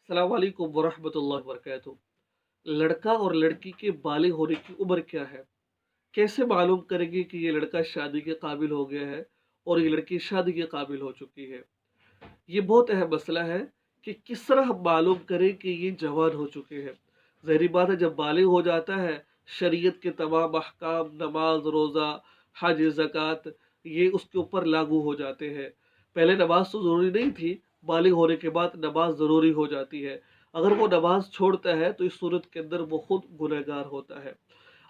अस्सलाम वालेकुम वरहमतुल्लाहि वबरकातुहू। लड़का और लड़की के बालिग होने की उम्र क्या है? कैसे मालूम करेंगे कि ये लड़का शादी के काबिल हो गया है और ये लड़की शादी के काबिल हो चुकी है? ये बहुत अहम मसला है कि किस तरह हम मालूम करें कि ये जवान हो चुके हैं। ज़ाहिर बात है, जब बालिग हो जाता है, शरीयत के तमाम अहकाम, नमाज, रोज़ा, हज, ज़कात ये उसके ऊपर लागू हो जाते हैं। पहले नमाज तो ज़रूरी नहीं थी, बालिग होने के बाद नमाज ज़रूरी हो जाती है। अगर वो नमाज छोड़ता है तो इस सूरत के अंदर वो खुद गुनहगार होता है।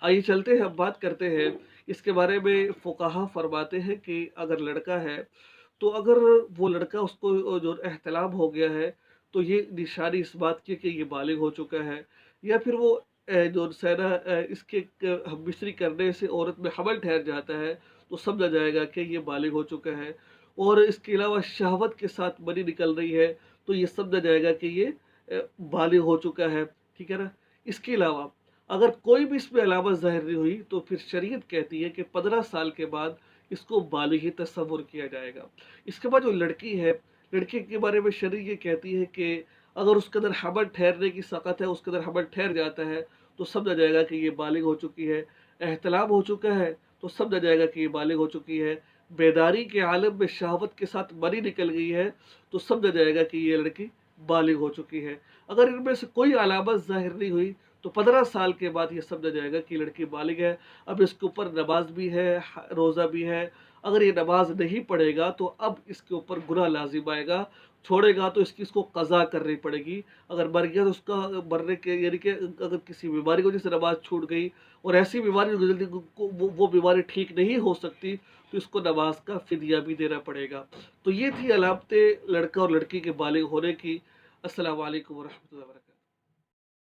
आइए चलते हैं, हम बात करते हैं इसके बारे में। फुकाहा फरमाते हैं कि अगर लड़का है तो अगर वो लड़का उसको जो एहतलाम हो गया है तो ये निशानी इस बात की कि ये बालिग हो चुका है। या फिर वो जो है ना इसके हम मिश्री करने से औरत में हमल ठहर जाता है तो समझा जाएगा कि ये बालिग हो चुका है। और इसके अलावा शहवत के साथ मनी निकल रही है तो ये समझा जाएगा कि ये बालिग हो चुका है। ठीक है ना। इसके अलावा अगर कोई भी इसमें अलामत ज़ाहिर नहीं हुई तो फिर शरीयत कहती है कि 15 साल के बाद इसको बालिग ही तस्वुर किया जाएगा। इसके बाद जो लड़की है, लड़की के बारे में शरीयत ये कहती है कि अगर उसके अंदर हमल ठहरने की सकत है, उसके अंदर हमल ठहर जाता है तो समझा जाएगा कि ये बालिग हो चुकी है। एहतलाम हो चुका है तो समझा जाएगा कि ये बालिग हो चुकी है। बेदारी के आलम में शहवत के साथ मनी निकल गई है तो समझा जाएगा कि ये लड़की बालिग हो चुकी है। अगर इनमें से कोई अलामत ज़ाहिर नहीं हुई तो 15 साल के बाद ये समझा जाएगा कि लड़की बालिग है। अब इसके ऊपर नमाज भी है, रोज़ा भी है। अगर ये नमाज नहीं पढ़ेगा तो अब इसके ऊपर गुनाह लाजिम आएगा। छोड़ेगा तो इसको क़ज़ा करनी पड़ेगी। अगर मर गया तो उसका मरने के यानी कि अगर किसी बीमारी की वजह से नमाज छूट गई और ऐसी बीमारी जो जल्दी को वो बीमारी ठीक नहीं हो सकती तो इसको नमाज का फ़िदिया भी देना पड़ेगा। तो ये थी अलामतें लड़का और लड़की के बालिग होने की। अस्सलाम वालेकुम वरहमतुल्लाहि वबरकातुहू।